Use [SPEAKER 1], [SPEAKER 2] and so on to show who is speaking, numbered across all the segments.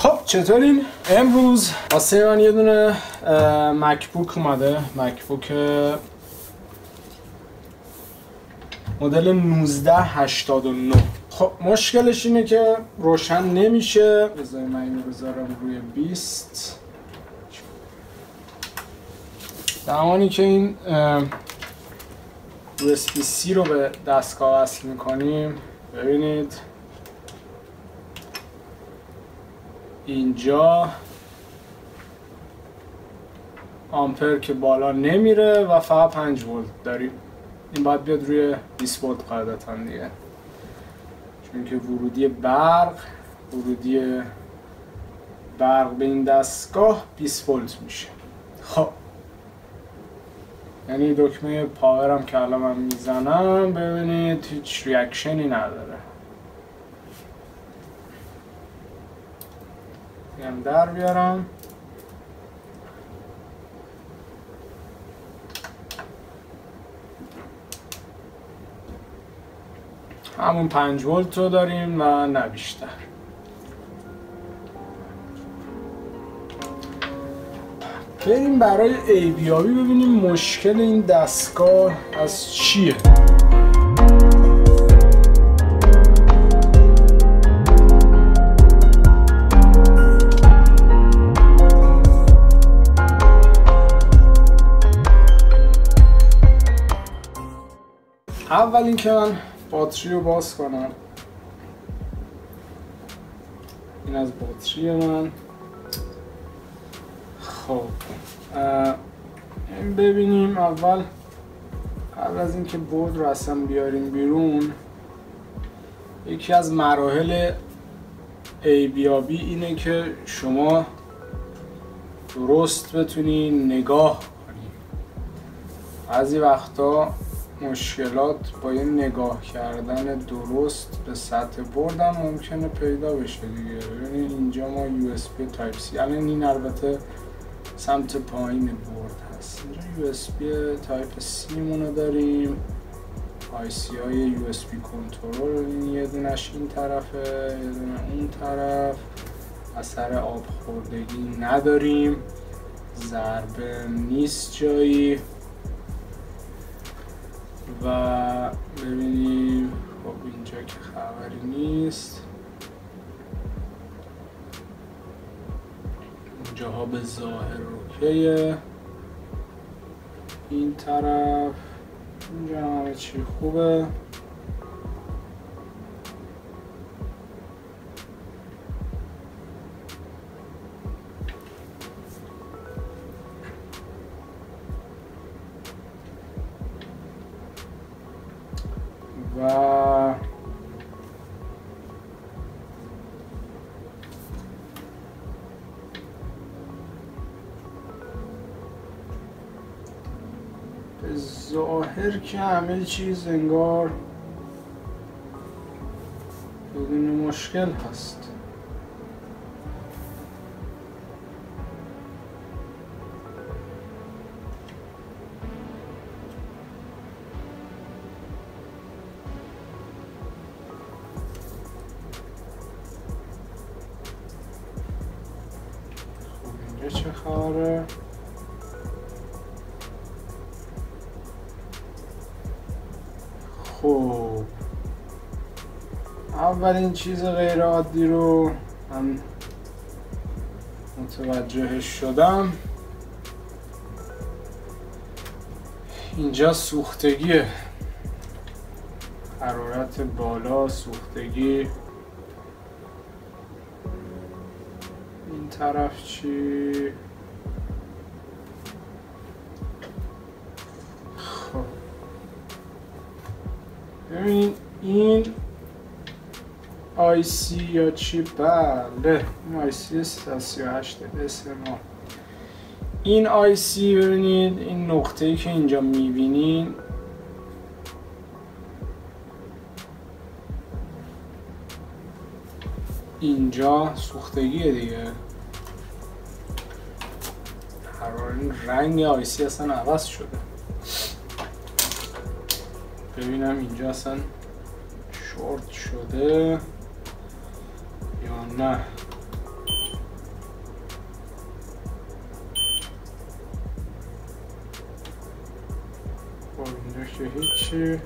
[SPEAKER 1] خب چطورین؟ امروز واسه من یه دونه مکبوک اومده، مکبوک مدل 1989. خب مشکلش اینه که روشن نمیشه. بذارید من اینو بذارم روی 20. زمانی که این USB-C رو به دستگاه وصل میکنیم ببینید اینجا آمپر که بالا نمیره و فقط 5 ولت داریم. این باید بیاد روی 20 ولت قاعدتا دیگه، چون که ورودی برق به این دستگاه 20 ولت میشه. خب یعنی دکمه پاورم که الان من میزنم ببینید هیچ ریاکشنی نداره. اینم در بیارم. همون 5 ولت رو داریم و نه بیشتر. بریم برای ایبیابی ببینیم مشکل این دستگاه از چیه. اول اینکه من باتری رو باز کنم. این از باتری من. خب این ببینیم اول قبل از اینکه بورد رو اصلا بیاریم بیرون، یکی از مراحل ایبیابی اینه که شما درست بتونی نگاه کنی. بعضی وقتا مشکلات با یه نگاه کردن درست به سطح بورد هم ممکنه پیدا بشه دیگه. ببینید اینجا ما USB Type C، الان این البته سمت پایین بورد هست. اینجا USB Type C مونو داریم، IC های USB کنترل، این یه دونش این طرفه یه دونه اون طرف. اثر آب خوردگی نداریم، ضربه نیست جایی. و ببینیم خب اینجا که خبری نیست، اینجاها به ظاهر اوکیه. این طرف اینجا همه چی خوبه. و به ظاهر که همه چیز انگار بدون مشکل هست. چه خبره؟ خب اولین چیز غیر عادی رو من متوجهش شدم. اینجا سوختگیه، حرارت بالا، سوختگی. این طرف چی؟ خب ببین این IC یا چی؟ بله این IC 338 SMA. این IC ببینید این نقطه‌ای که اینجا میبینین اینجا سوختگیه دیگه. این رنگ آیسی اصلا عوض شده. ببینم اینجا اصلا شورت شده یا نه. که هیچی.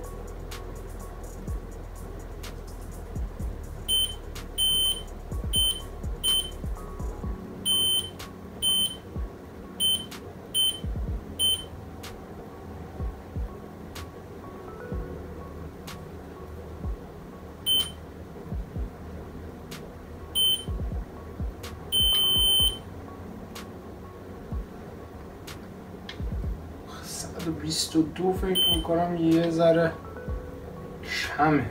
[SPEAKER 1] و 22 فکر میکنم یه ذره کمه.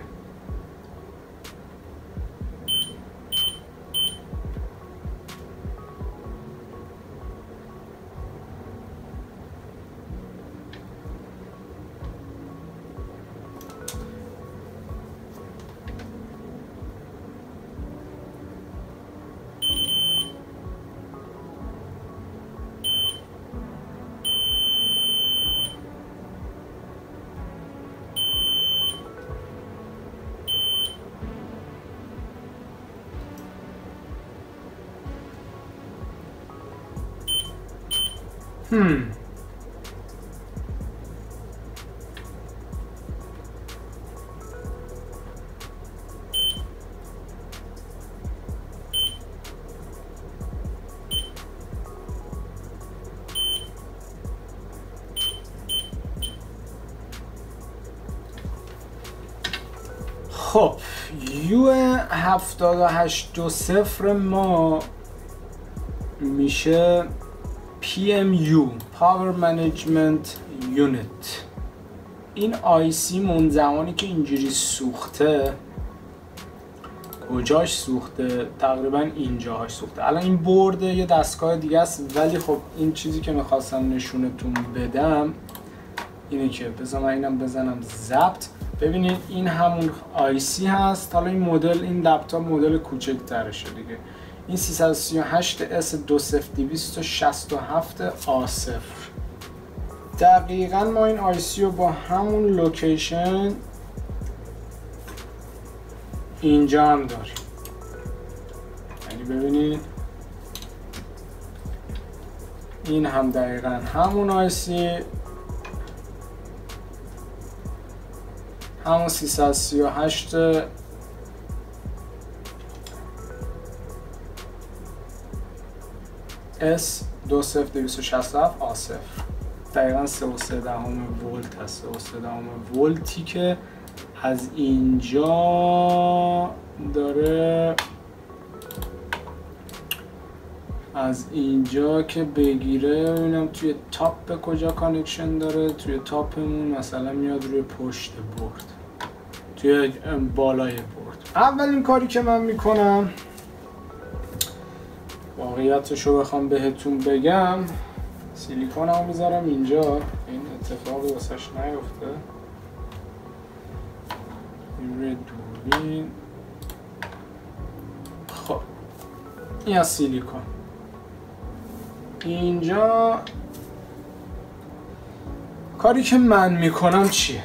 [SPEAKER 1] خب یو 7820 ما میشه PMU Power Management Unit. این آیسی من زمانی که اینجوری سوخته، کجاش سوخته؟ تقریبا اینجاهاش سوخته. الان این بورد یه دستگاه دیگه است، ولی خب این چیزی که میخواستم نشونتون بدم اینه که بذار من اینم بزنم ضبط. ببینید این همون آیسی هست. حالا این مدل، این لپتاپ مدل کوچکترشه دیگه. این 338S20267 A0. دقیقا ما این آیسی رو با همون لوکیشن اینجا هم داریم. یعنی ببینید این هم دقیقا همون آیسی، همون 338 S20267 A0. دقیقا 3.3 ولت هست. 3.3 ولتی که از اینجا داره، از اینجا که بگیره ببینم توی تاپ کجا کانکشن داره. توی تاپمون مثلا میاد روی پشت بورد، توی بالای بورد. اولین کاری که من میکنم، واقعیتش رو بخوام بهتون بگم، سیلیکونمو میذارم اینجا. این اتفاقی واسش نیفته. این روی دوربین. خب این از سیلیکون. اینجا کاری که من میکنم چیه؟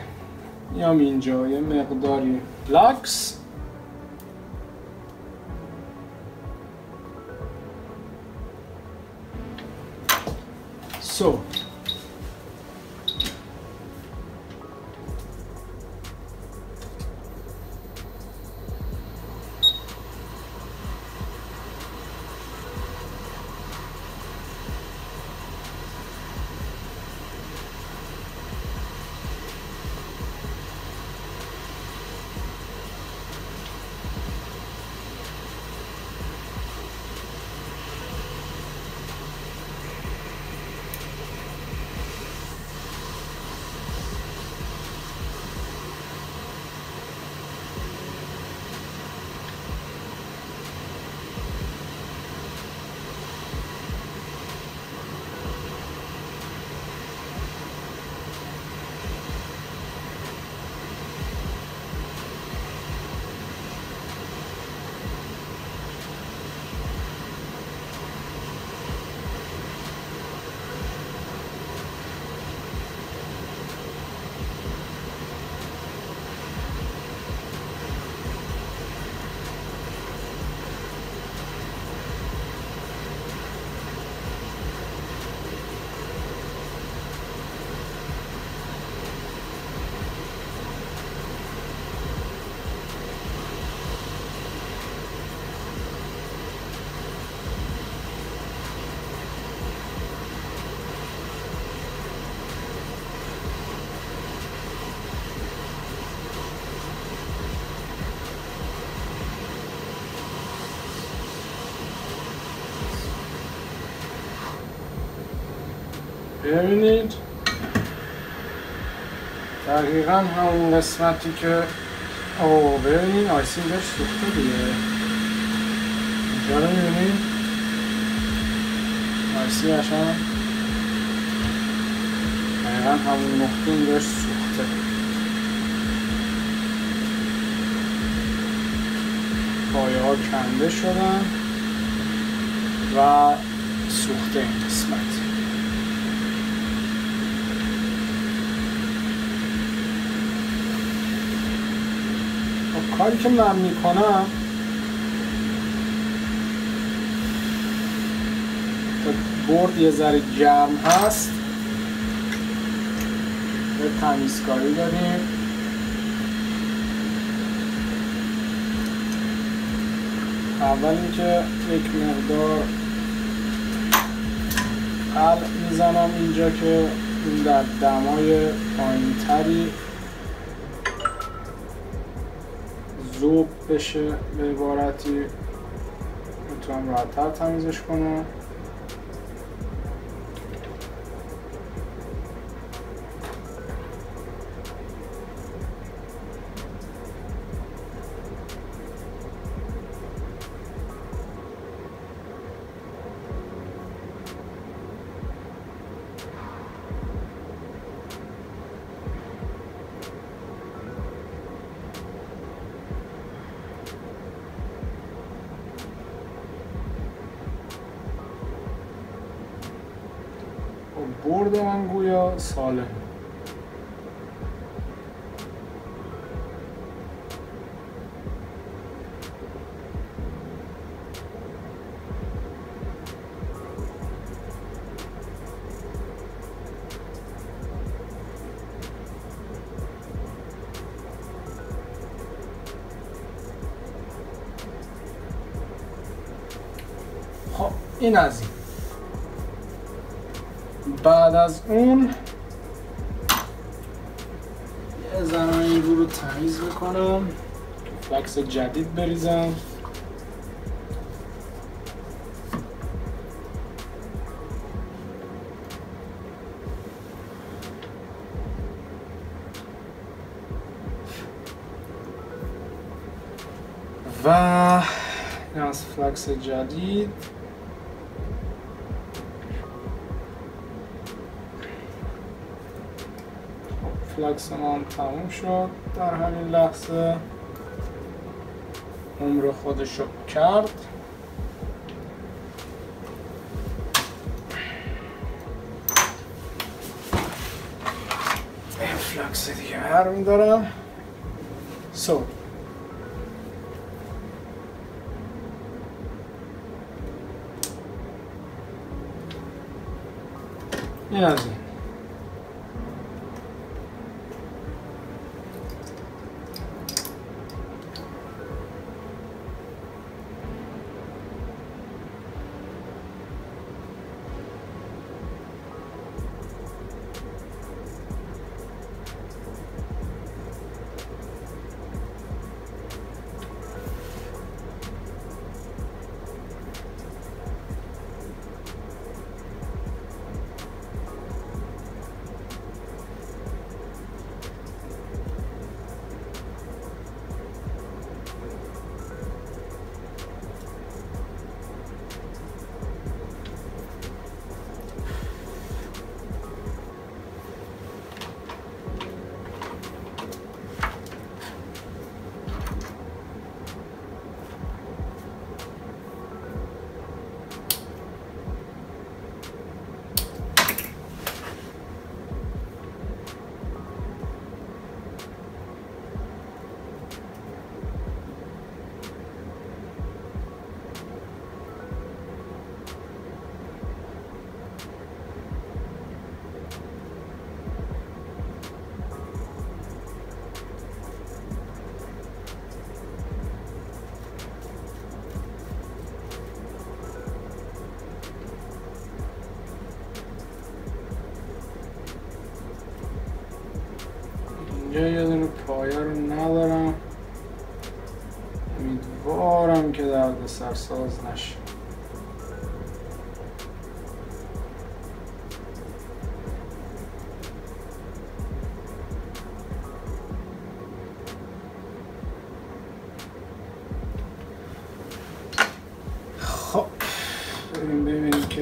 [SPEAKER 1] میام اینجا یه مقداری لاکس ببینید دقیقا همون قسمتی که ببینید آیسی اینجاش سوخته دیگه. اینجا رو میبینید آیسی قشنگ دقیقا همون نقطه اینجاش سوخته. پایه ها کنده شدن و سوخته این قسمت. کاری که من میکنم برد یه ذره گرم هست، یه تمیزکاری داریم. اول اینکه یک مقدار قلب میزنم اینجا که این در دمای پایین تری ذوب بشه، به عبارتی میتونم راحت‌تر تمیزش کنم. برد من گویا سالم. خب این از این. بعد از اون یه ذره این رو تمیز میکنم، فلکس جدید بریزم. و این از فلکس جدید فلکس من تموم شد در همین لحظه، عمر خودشو کرد. این فلکس دیگه هر میدارم. این از این. اینجا یه دونه پایه رو ندارم، امیدوارم که درد سرساز نشه.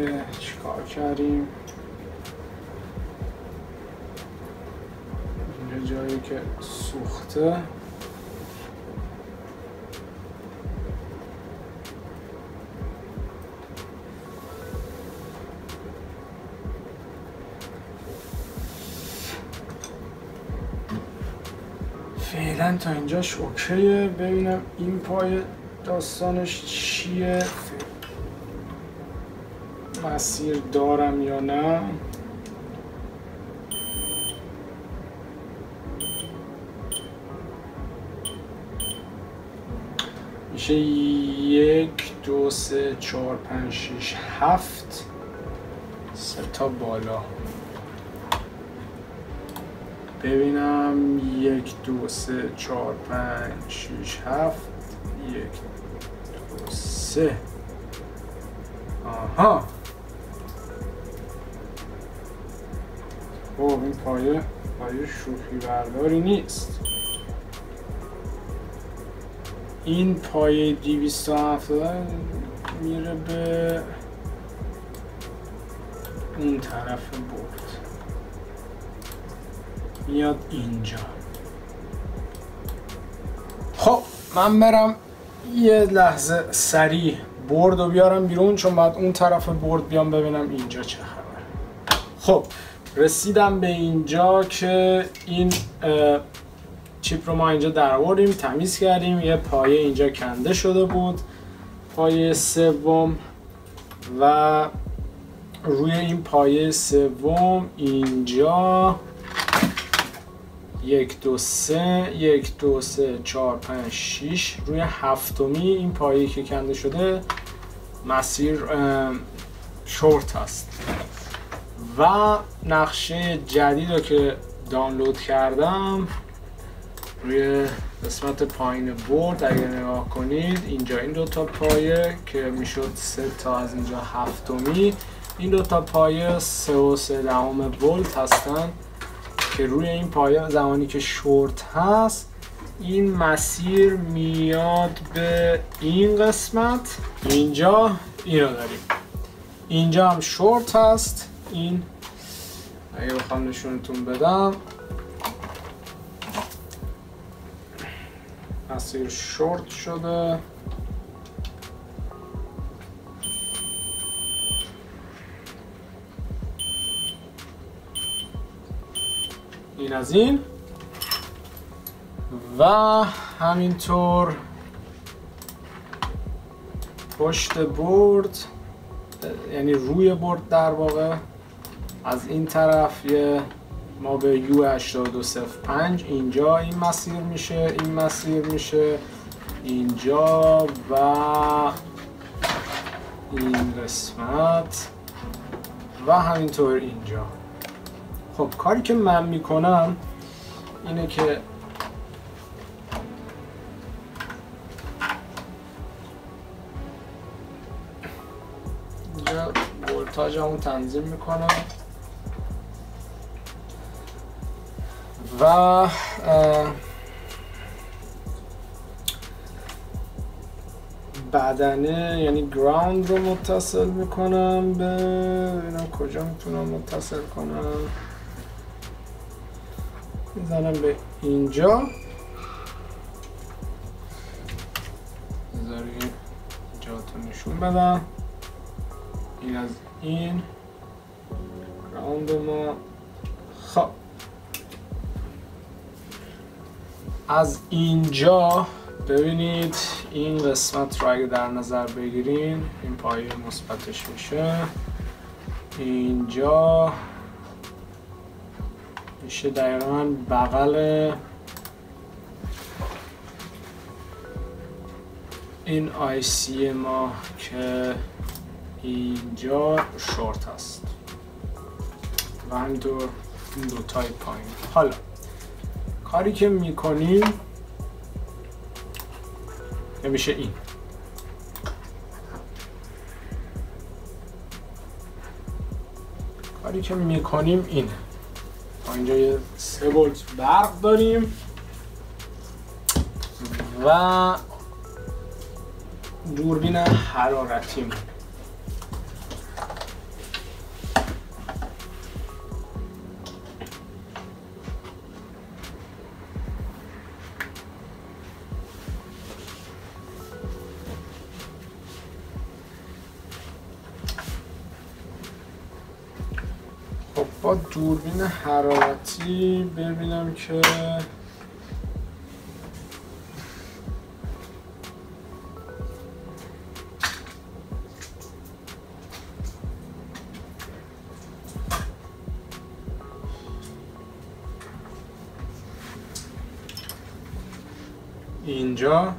[SPEAKER 1] که چیکار کردیم. اینجا جایی که سوخته فعلا تا اینجاش اوکیه. ببینم این پای داستانش چیه، مسیر دارم یا نه. میشه 1 2 3 4 5 6 7 3 تا بالا. ببینم 1 2 3 4 5 6 7 1 2 3. آها اوه این پایه شوخی برداری نیست. این پایه 270 میره به اون طرف برد، میاد اینجا. خب من برم یه لحظه سریع برد رو بیارم بیرون، چون باید اون طرف برد بیام ببینم اینجا چه خبر. خب رسیدم به اینجا که این چیپ رو ما اینجا در آوردیم، تمیز کردیم. یه پایه اینجا کنده شده بود، پایه سوم، و روی این پایه سوم اینجا 1 2 3 1 2 3 4 5 6 روی هفتمی این پایه‌ای که کنده شده مسیر شورت هست. و نقشه جدید رو که دانلود کردم روی قسمت پایین بورد اگر نگاه کنید، اینجا این دوتا پایه که میشد 3 تا از اینجا هفتمی، این دوتا پایه 3 و 3 دهم ولت هستن که روی این پایه زمانی که شورت هست این مسیر میاد به این قسمت. اینجا اینو داریم، اینجا هم شورت هست. این اگه بخوام نشونتون بدم مسیر شورت شده. این از این و همینطور پشت برد، یعنی روی برد در واقع، از این طرف ما به U8205 اینجا این مسیر میشه، این مسیر میشه اینجا و این قسمت و همینطور اینجا. خب کاری که من میکنم اینه که اینجا ولتاژمو تنظیم میکنم و بدنه یعنی گراوند رو متصل میکنم به، ببینم کجا میتونم متصل کنم، میزنم به اینجا. بذاری اینجا تو نشون بدم. این از این گراوند ما. خب از اینجا ببینید این قسمت رو اگه در نظر بگیرین این پایه مثبتش میشه، اینجا میشه دقیقاً بغل این آی سی ما که اینجا شورت هست و همینطور این دوتای پایین. حالا کاری که میکنیم میشه این، کاری که میکنیم اینه. اینجا یه 3 ولت برق داریم و دوربین حرارتی خب با دوربین حرارتی ببینم که اینجا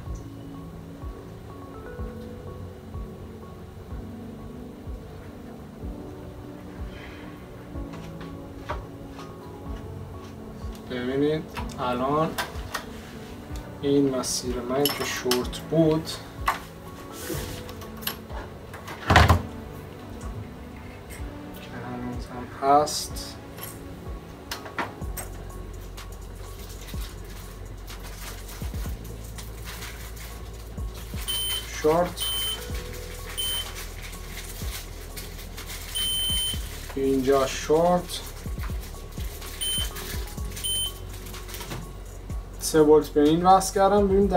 [SPEAKER 1] ببینید الان این مسیر من که شورت بود که هنوز هم هست شورت اینجا شورت 3 ولت به این وصل کردم. ببین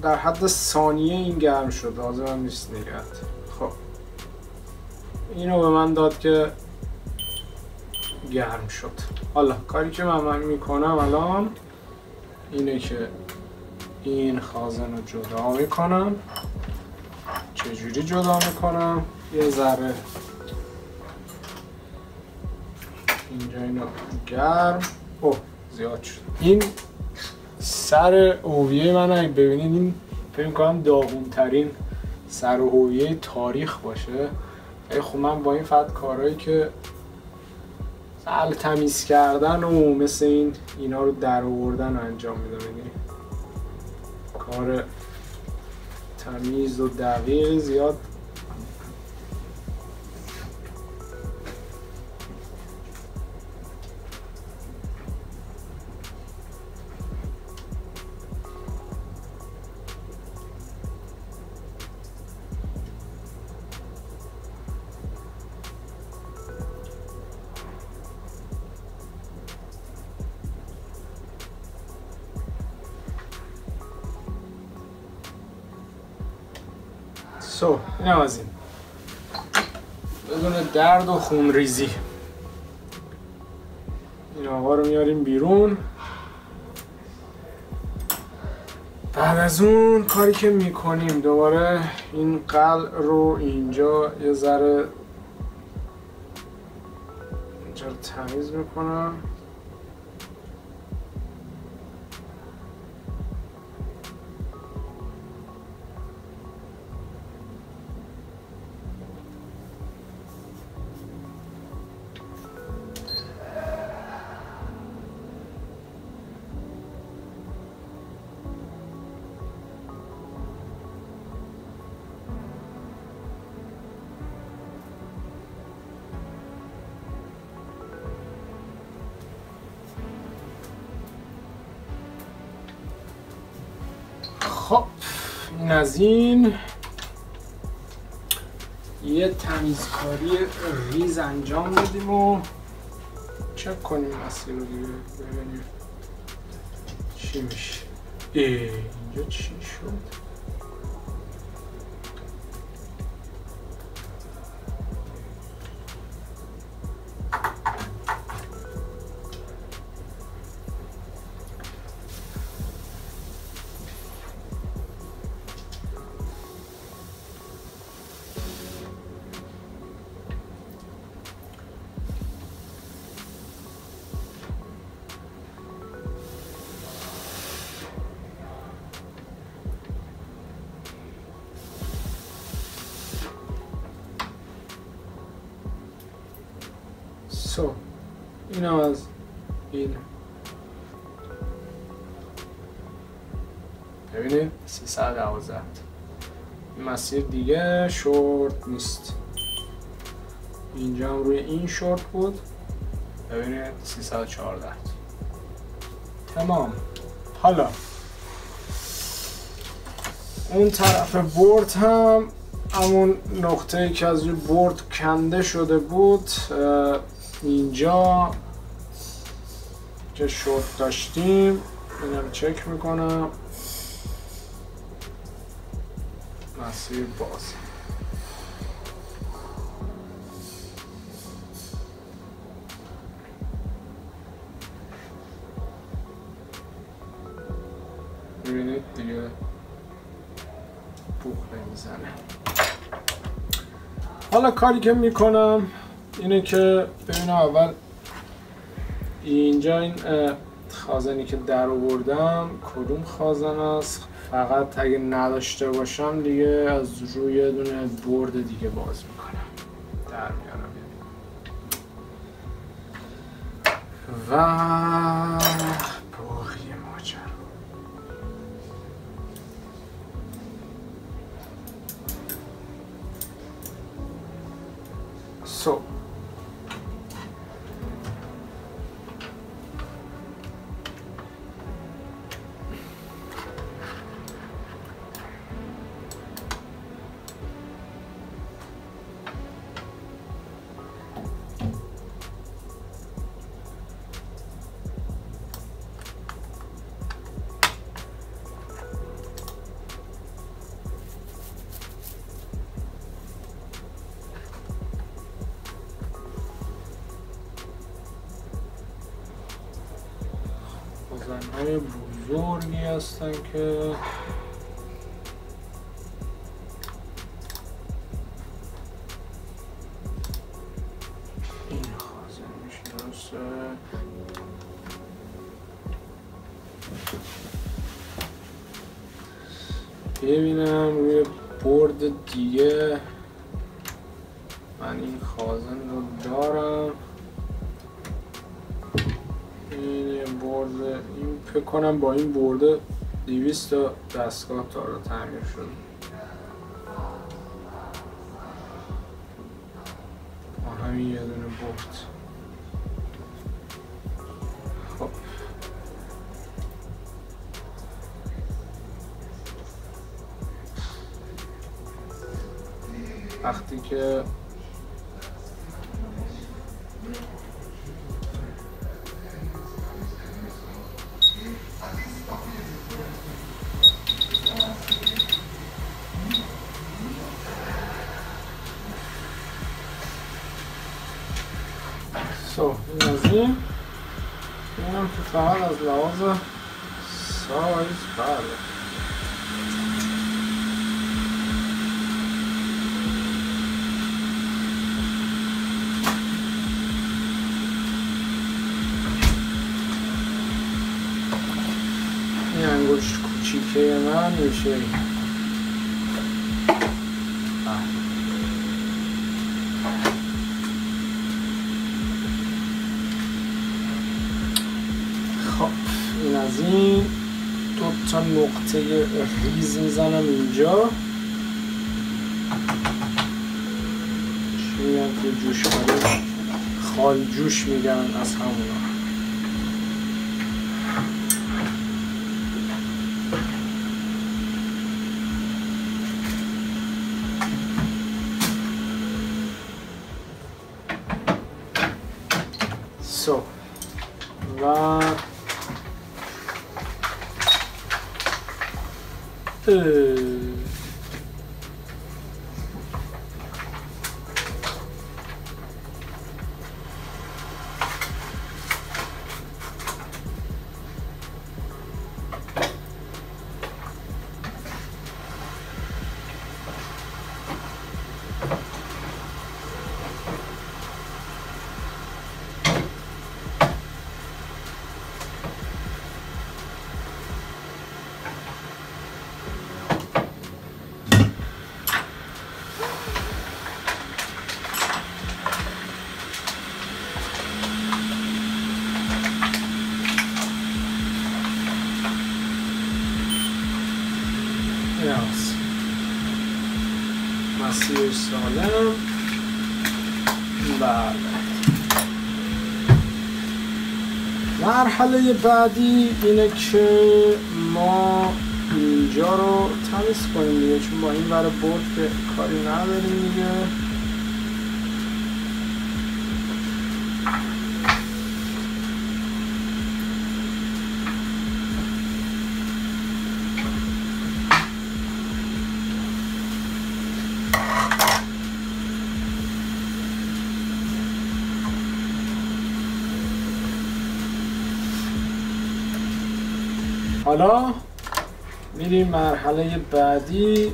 [SPEAKER 1] در حد ثانیه این گرم شد، لازم نیست نگرد. خب اینو به من داد که گرم شد. حالا کاری که من میکنم الان اینه که این خازن رو جدا میکنم. چجوری جدا میکنم؟ یه ذره اینجا اینو گرم. اوه زیاد شد. این سر هویه من اگه ببینید این فکر می‌کنم داغون ترین سر هویه تاریخ باشه. خب من با این فقط کارهایی که سهل تمیز کردن و مثل اینا رو در آوردن انجام میدم. یعنی کار تمیز و دقیق زیاد این هم از این بدون درد و خونریزی این آقا رو میاریم بیرون. بعد از اون کاری که میکنیم دوباره این قلع رو اینجا یه ذره اینجا رو تمیز میکنم. خب این از این یه تمیزکاری ریز انجام بدیم و چک کنیم مسیر رو دیگه ببینیم چی میشه. اینجا چی شد؟ این هم از این ببینید 312 این مسیر دیگه شورت نیست. اینجا هم روی این شورت بود. ببینید 314 تمام. حالا اون طرف بورد هم همون نقطه‌ای که از روی بورد کنده شده بود اینجا که شورت داشتیم اینا رو چک میکنم. مسیر باز. میبینید دیگه بوق نمیزنه. حالا کاری که میکنم اینه که ببینم اول اینجا این خازنی که در آوردم کدوم خازن است. فقط اگه نداشته باشم دیگه از روی دونه برد دیگه باز میکنم در میارم و باقی ماجرا. خازن‌های بزرگی هستن که این خازن میشه درسته. ببینم روی برد دیگه من این خازن رو دارم. این فکر کنم با این برده 200 تا دستگاه تارا تعمیر شد با همین یه دونه برد. خب وقتی که این از این ببینم که فقط از لحاظ سایز بله این انگشت کوچیکه من میشه از این 2 تا نقطه ریز میزنم اینجا چی میگن که جوش کنه خال جوش میگن از همونا. و مسیر سالم. بله مرحله بعدی اینه که ما اینجا رو تمیز کنیم دیگه، چون با این ور برد که کاری نداریم دیگه. حالا میریم مرحله بعدی،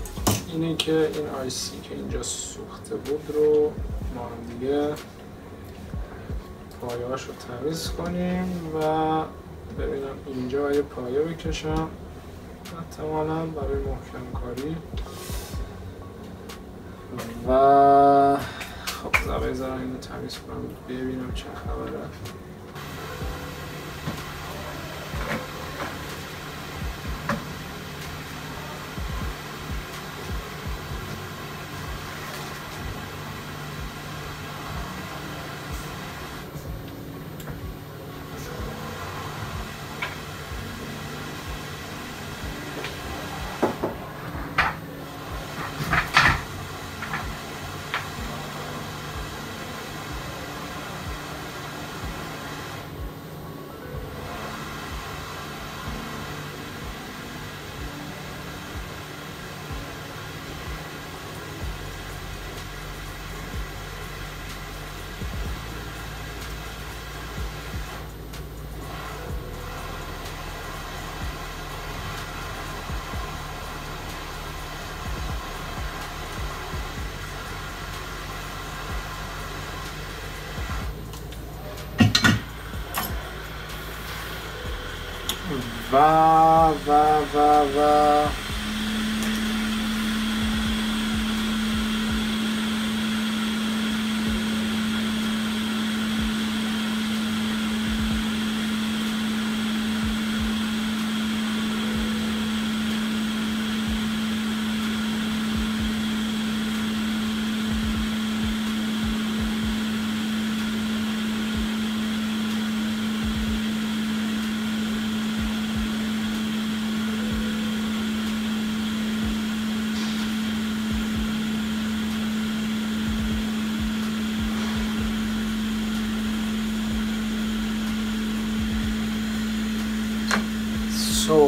[SPEAKER 1] اینه که این آیسی که اینجا سوخته بود رو ما هم دیگه پایه‌اش رو تمیز کنیم و ببینم اینجا یه پایه بکشم احتمالاً برای محکم کاری و خب زبای زرم اینو تمیز کنم ببینم چه خبره. و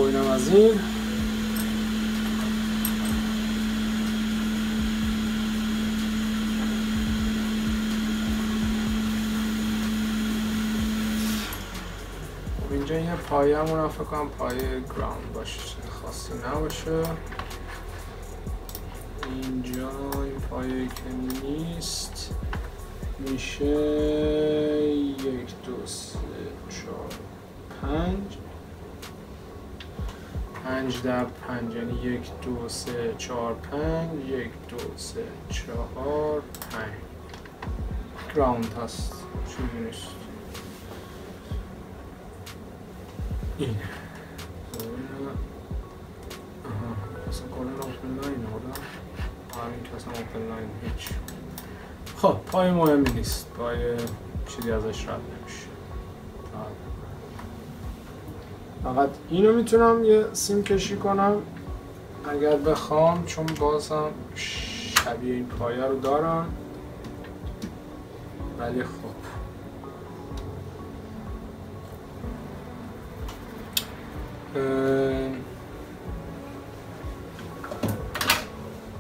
[SPEAKER 1] اینم از این. اینجا یه پایه همون فکر کنم پایه گراوند باشه، چیز خاصی نباشه. اینجا این پایه که نیست میشه 1 2 3 4 5 5 در 5 یعنی 1 2 3 4 5 1 2 3 4 5 گراوند هست، چیزی نیست. این اصلا کلن اوپن لاین آدم همین که اصلا اوپن لاین هیچ. خب پای مهمی نیست، پای چیزی ازش رد نمیشه. فقط اینو میتونم یه سیم کشی کنم اگر بخوام، چون بازم شبیه این پایه رو دارم. ولی خب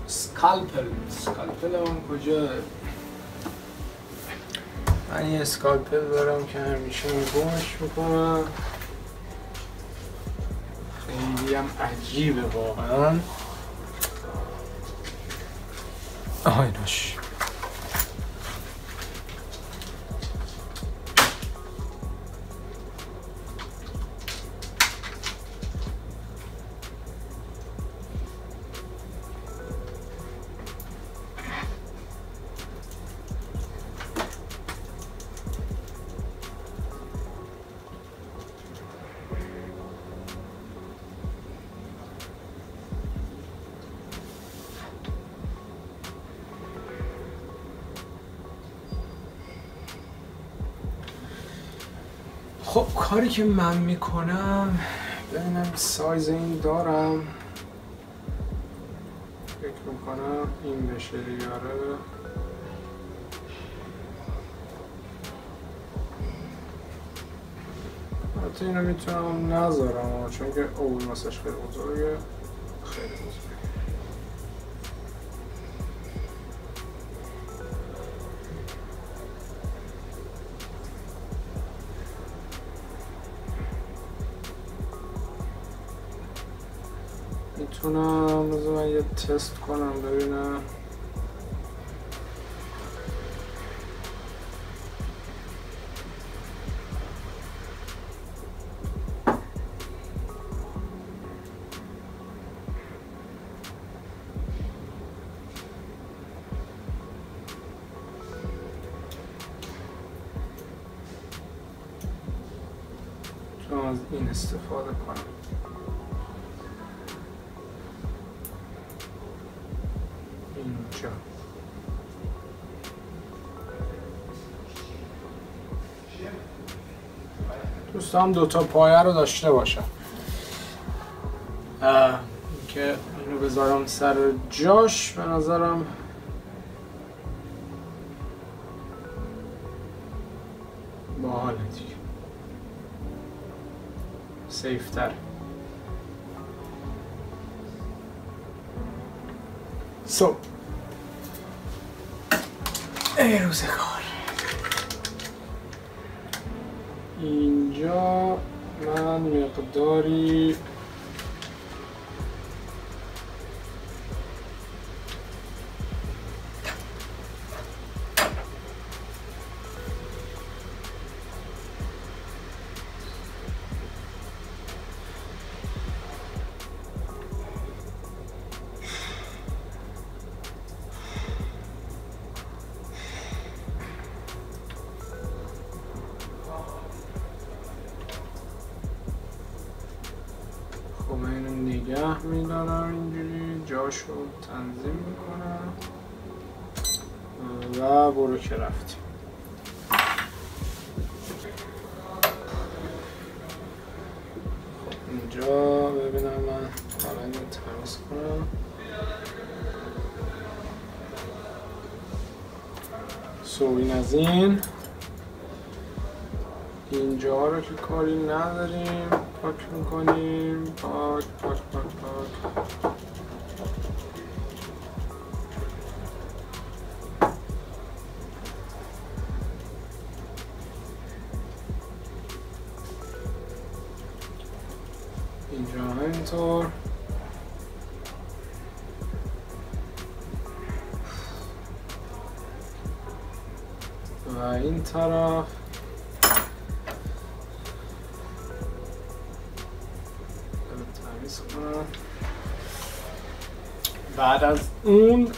[SPEAKER 1] اسکالپل اون کجا؟ من یه اسکالپل دارم که همیشه گمش میکنم، خیلی هم عجیبه واقعا. ایناش خب کاری که من میکنم ببینم سایز این دارم، فکر میکنم این بشه دیگاره. حتی اینو میتونم نذارم چون که اول مساش خیلی بزرگه، خیلی بزرگه. میتونم بذار من یه تست کنم ببینم. از این استفاده کنم. اینجا دوستان دوتا پایه رو داشته باشم که اینو بذارم سر جاش. به نظرم باحاله دیگه، سیفتر. ای روزگار. اینجا من مقداری نگه میدارم، اینجوری جاشو تنظیم میکنم و برو که رفتیم. خب اینجا ببینم من حالا اینو تمیز کنم. این از اینجا رو که کاری نداریم پاک میکنیم. پاک پاک پاک پاک. اینجا همینطور. و این طرف بعد از اون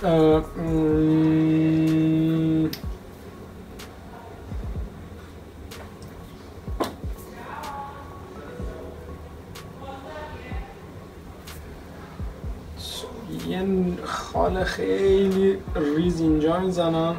[SPEAKER 1] یه خال خیلی ریز اینجا میزنم.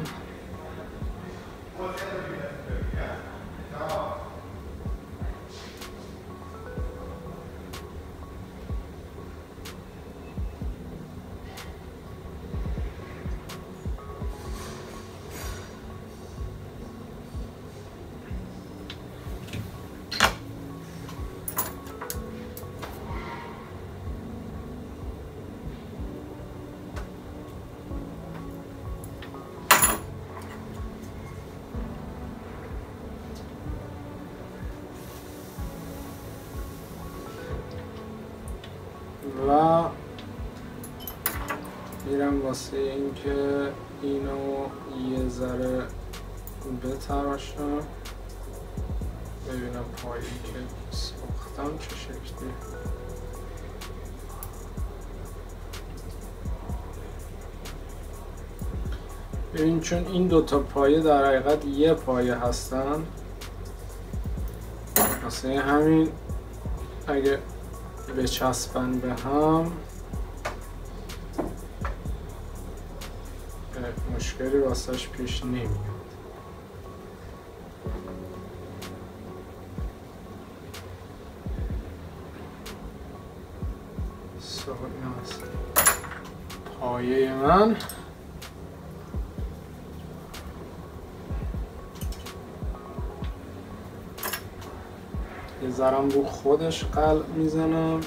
[SPEAKER 1] و میرم واسه اینکه اینو یه ذره بتراشم ببینم پایی که ساختم چه شکلی. ببین چون این دوتا پایه در حقیقت یه پایه هستن، واسه همین اگه بچسبن به هم مشکلی واسش پیش نمیاد. این از پایه من. یه ذرم رو خودش قلب میزنم.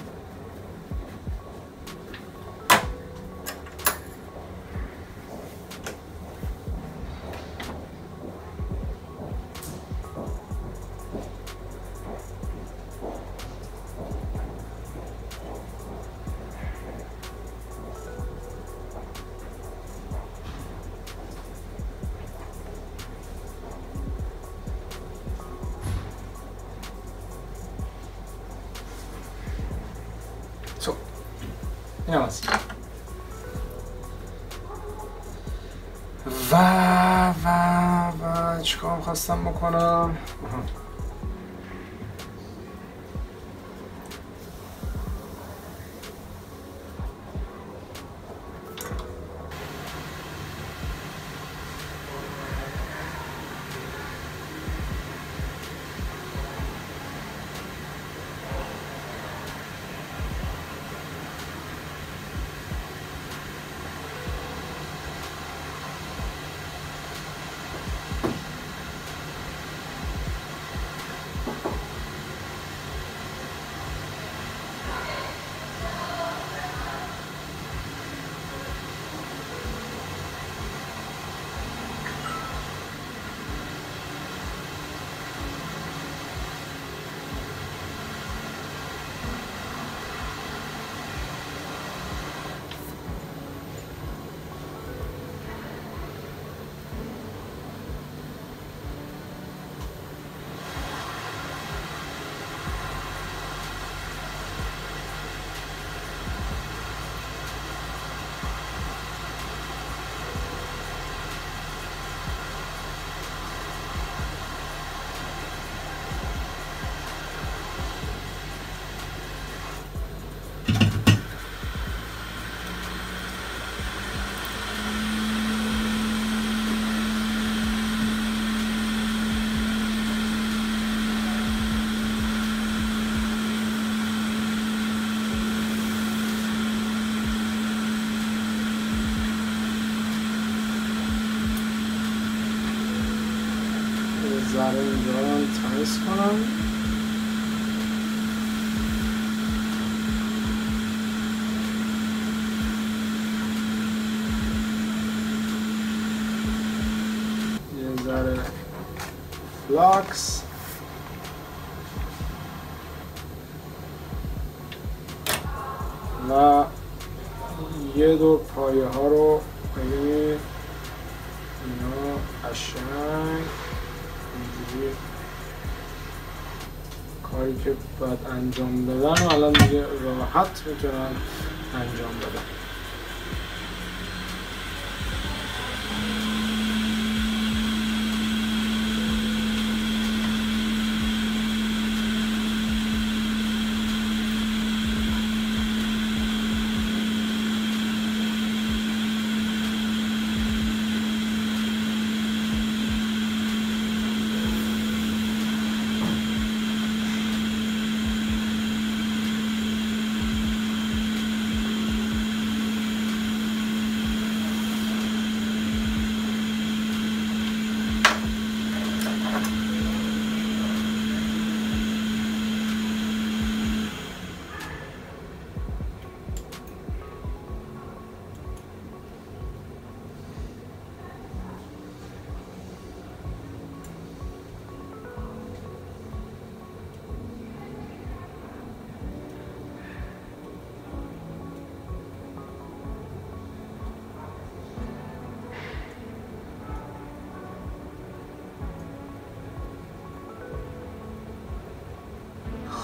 [SPEAKER 1] این هم از و چیکار خواستم بکنم؟ ذره اینجا رو تمیز کنم. یه ذره فلاکس و یه دور پایه ها رو ببینید اینا قشنگ اینجوری کاری که باید انجام بدن و الان دیگه راحت میتونن انجام بدن.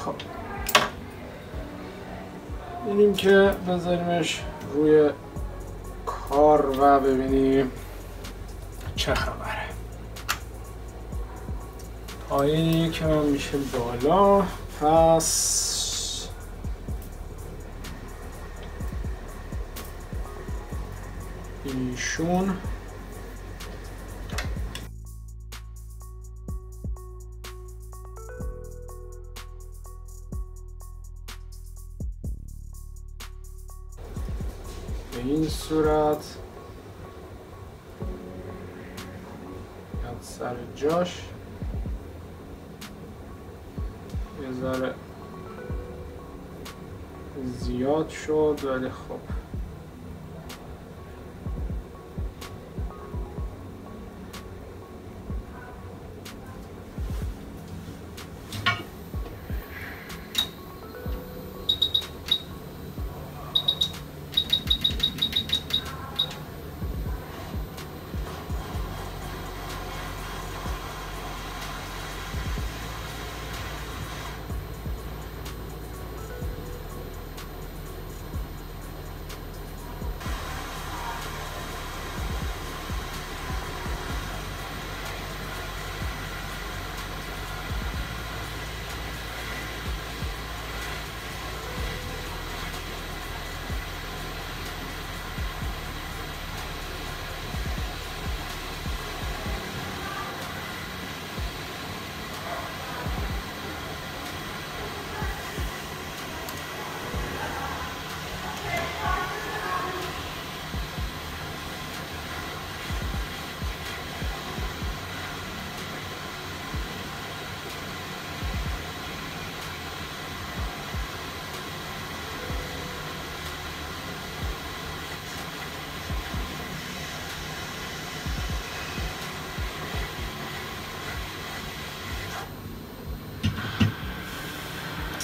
[SPEAKER 1] خب اینیم که بذاریمش روی کار و ببینیم چه خبره. پایه که من میشه بالا، پس ایشون به این صورت یاد سر جاش، یه ذره زیاد شد ولی خب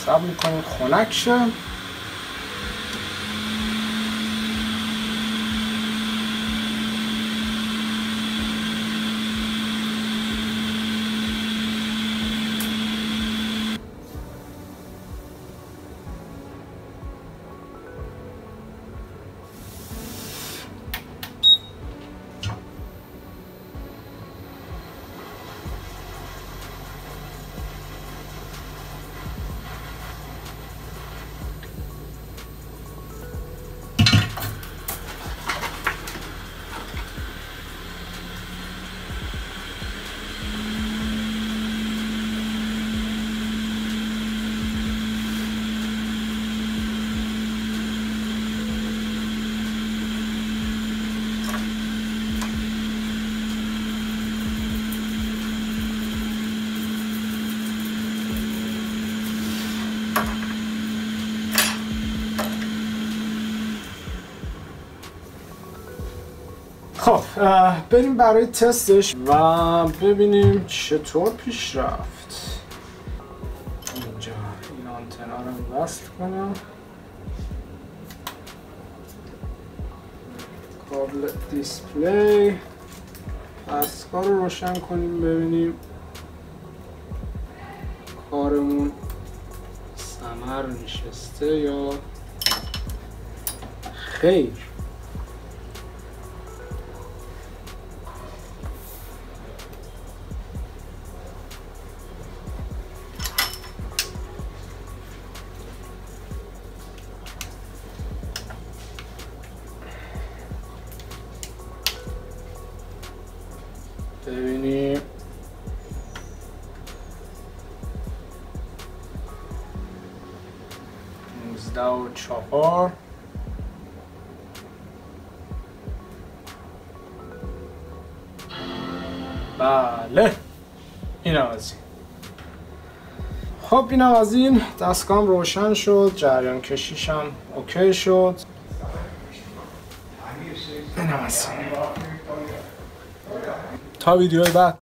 [SPEAKER 1] صبر میکنیم خنک شه. خب بریم برای تستش و ببینیم چطور پیش رفت. اینجا این آنتنا رو وصل کنم، کابل دیسپلی، دستگاه رو روشن کنیم ببینیم کارمون ثمر نشسته یا خیر. ببینیم و 4 بله اینم از این. خب اینم از این. دستگاهم روشن شد، جریان کشیشم اوکی شد. اینم از این. تا ویدیوی بعد.